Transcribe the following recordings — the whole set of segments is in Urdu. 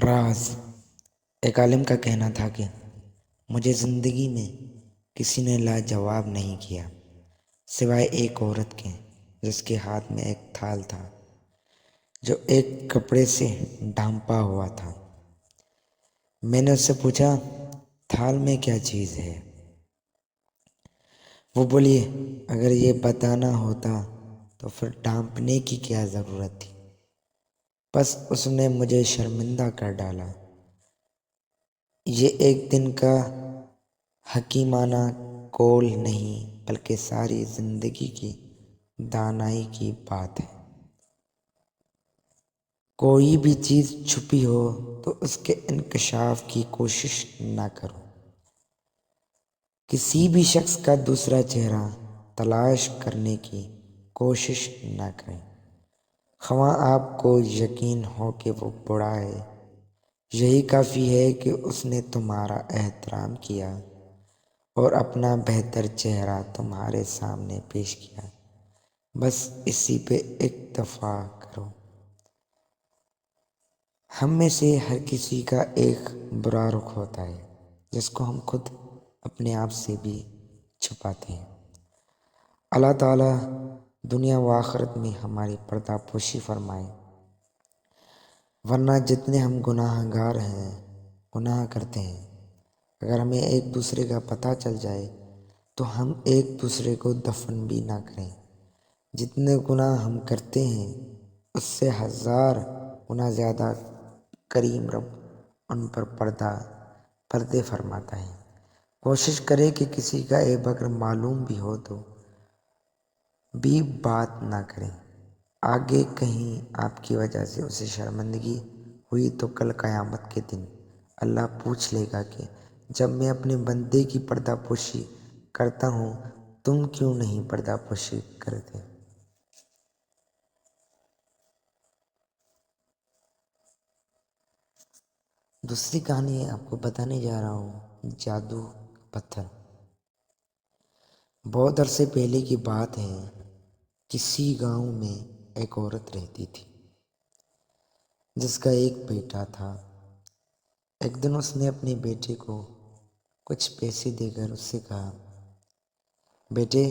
راز ایک عالم کا کہنا تھا کہ مجھے زندگی میں کسی نے لاجواب نہیں کیا سوائے ایک عورت کے جس کے ہاتھ میں ایک تھال تھا جو ایک کپڑے سے ڈھانپا ہوا تھا۔ میں نے اس سے پوچھا تھال میں کیا چیز ہے؟ وہ بولی اگر یہ بتانا ہوتا تو پھر ڈھانپنے کی کیا ضرورت تھی۔ بس اس نے مجھے شرمندہ کر ڈالا۔ یہ ایک دن کا حکیمانہ قول نہیں بلکہ ساری زندگی کی دانائی کی بات ہے۔ کوئی بھی چیز چھپی ہو تو اس کے انکشاف کی کوشش نہ کرو۔ کسی بھی شخص کا دوسرا چہرہ تلاش کرنے کی کوشش نہ کریں، خواہ آپ کو یقین ہو کہ وہ برا ہے۔ یہی کافی ہے کہ اس نے تمہارا احترام کیا اور اپنا بہتر چہرہ تمہارے سامنے پیش کیا۔ بس اسی پہ اکتفا کرو۔ ہم میں سے ہر کسی کا ایک برا رخ ہوتا ہے جس کو ہم خود اپنے آپ سے بھی چھپاتے ہیں۔ اللہ تعالیٰ دنیا و آخرت میں ہماری پردہ پوشی فرمائے، ورنہ جتنے ہم گناہ گار ہیں، گناہ کرتے ہیں، اگر ہمیں ایک دوسرے کا پتہ چل جائے تو ہم ایک دوسرے کو دفن بھی نہ کریں۔ جتنے گناہ ہم کرتے ہیں اس سے 1000 گنا زیادہ کریم رب ان پر پردے فرماتا ہے۔ کوشش کرے کہ کسی کا عیب اگر معلوم بھی ہو تو بھی بات نہ کریں۔ آگے کہیں آپ کی وجہ سے اسے شرمندگی ہوئی تو کل قیامت کے دن اللہ پوچھ لے گا کہ جب میں اپنے بندے کی پردہ پوشی کرتا ہوں تم کیوں نہیں پردہ پوشی کرتے؟ دوسری کہانی آپ کو بتانے جا رہا ہوں، جادو کا پتھر۔ بہت عرصے پہلے کی بات ہے، کسی گاؤں میں ایک عورت رہتی تھی جس کا ایک بیٹا تھا۔ ایک دن اس نے اپنے بیٹے کو کچھ پیسے دے کر اس سے کہا بیٹے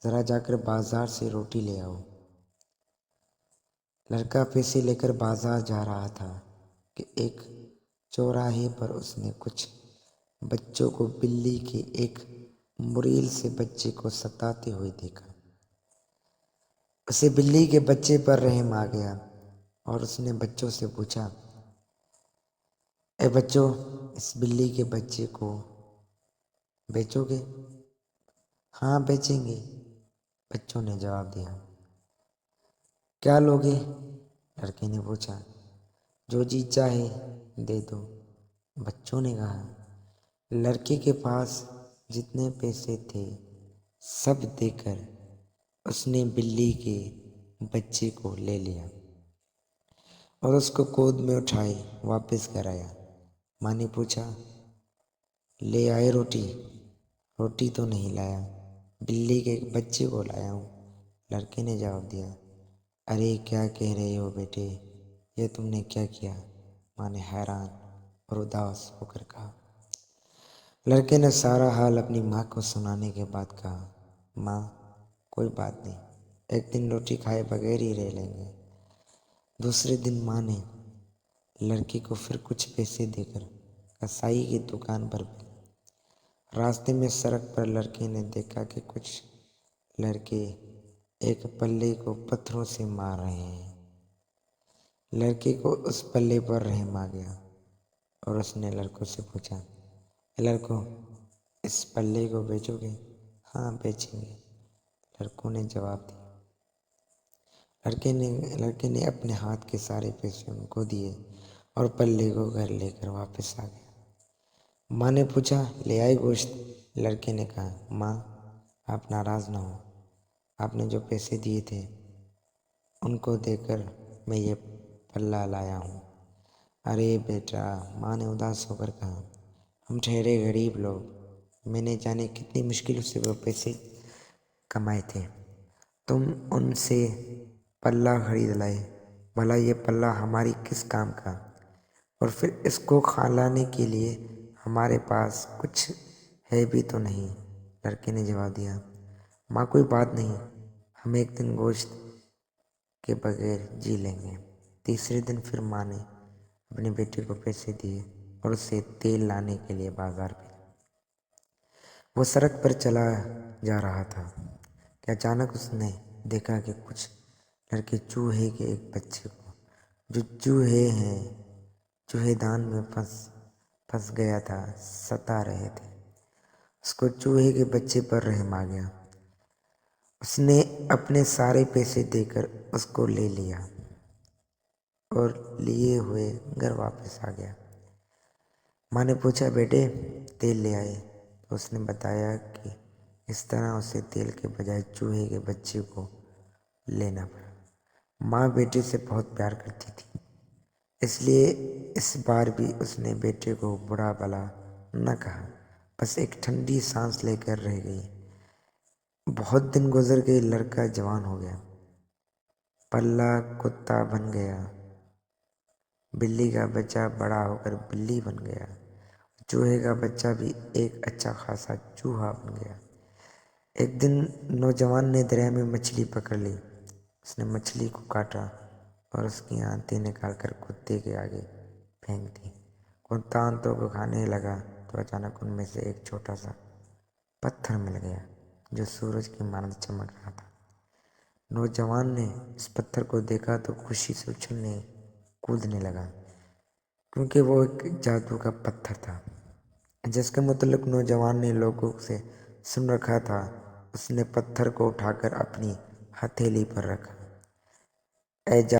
ذرا جا کر بازار سے روٹی لے آؤ۔ لڑکا پیسے لے کر بازار جا رہا تھا کہ ایک چوراہے پر اس نے کچھ بچوں کو بلی کے ایک مریل سے بچے کو ستاتے ہوئے دیکھا۔ اسے بلی کے بچے پر رحم آ گیا اور اس نے بچوں سے پوچھا اے بچوں اس بلی کے بچے کو بیچو گے؟ ہاں بیچیں گے، بچوں نے جواب دیا۔ کیا لوگے؟ لڑکے نے پوچھا۔ جو جی چاہے دے دو، بچوں نے کہا۔ لڑکے کے پاس جتنے پیسے تھے سب دے کر اس نے بلی کے بچے کو لے لیا اور اس کو گود میں اٹھائے واپس گھر آیا۔ ماں نے پوچھا لے آئے روٹی؟ روٹی تو نہیں لایا، بلی کے بچے کو لایا ہوں، لڑکے نے جواب دیا۔ ارے کیا کہہ رہے ہو بیٹے، یہ تم نے کیا کیا؟ ماں نے حیران اور اداس ہو کر کہا۔ لڑکے نے سارا حال اپنی ماں کو سنانے کے بعد کہا ماں کوئی بات نہیں، ایک دن روٹی کھائے بغیر ہی رہ لیں گے۔ دوسرے دن ماں نے لڑکے کو پھر کچھ پیسے دے کر کسائی کی دکان پر گئی۔ راستے میں سڑک پر لڑکے نے دیکھا کہ کچھ لڑکے ایک پلے کو پتھروں سے مار رہے ہیں۔ لڑکے کو اس پلے پر رحم آ گیا اور اس نے لڑکوں سے پوچھا اے لڑکوں اس پلے کو بیچو گے؟ ہاں بیچیں گے، لڑکوں نے جواب دیا۔ لڑکے نے اپنے ہاتھ کے سارے پیسے ان کو دیے اور پلے کو گھر لے کر واپس آ گیا۔ ماں نے پوچھا لے آئے گوشت؟ لڑکے نے کہا ماں آپ ناراض نہ ہو، آپ نے جو پیسے دیے تھے ان کو دے کر میں یہ پلہ لایا ہوں۔ ارے بیٹا، ماں نے اداس ہو کر کہا، ہم ٹھہرے غریب لوگ، میں نے جانے کتنی مشکل سے وہ پیسے کمائے تھے، تم ان سے پلہ خرید لائے، بھلا یہ پلہ ہماری کس کام کا؟ اور پھر اس کو کھانے کے لیے ہمارے پاس کچھ ہے بھی تو نہیں۔ لڑکے نے جواب دیا، ماں کوئی بات نہیں، ہم ایک دن گوشت کے بغیر جی لیں گے۔ تیسرے دن پھر ماں نے اپنے بیٹے کو پیسے دیے اور اسے تیل لانے کے لیے بازار بھیجا۔ وہ سڑک پر چلا جا رہا تھا کہ اچانک اس نے دیکھا کہ کچھ لڑکے چوہے کے ایک بچے کو جو چوہے دان میں پھنس گیا تھا ستا رہے تھے۔ اس کو چوہے کے بچے پر رحم آ گیا۔ اس نے اپنے سارے پیسے دے کر اس کو لے لیا اور لیے ہوئے گھر واپس آ گیا۔ ماں نے پوچھا، بیٹے تیل لے آئے؟ تو اس نے بتایا کہ اس طرح اسے تیل کے بجائے چوہے کے بچے کو لینا پڑا۔ ماں بیٹے سے بہت پیار کرتی تھی، اس لیے اس بار بھی اس نے بیٹے کو برا بھلا نہ کہا، بس ایک ٹھنڈی سانس لے کر رہ گئی۔ بہت دن گزر گئے، لڑکا جوان ہو گیا، پلا کتا بن گیا، بلی کا بچہ بڑا ہو کر بلی بن گیا، چوہے کا بچہ بھی ایک اچھا خاصا چوہا بن گیا۔ ایک دن نوجوان نے دریا میں مچھلی پکڑ لی۔ اس نے مچھلی کو کاٹا اور اس کی آنتیں نکال کر کتے کے آگے پھینک دی۔ کتا آنتوں کو کھانے لگا تو اچانک ان میں سے ایک چھوٹا سا پتھر مل گیا جو سورج کی مانند چمک رہا تھا۔ نوجوان نے اس پتھر کو دیکھا تو خوشی سے اچھلنے کودنے لگا، کیونکہ وہ ایک جادو کا پتھر تھا جس کے متعلق نوجوان نے لوگوں سے سن رکھا تھا۔ اس نے پتھر کو اٹھا کر اپنی ہتھیلی پر رکھا۔ اے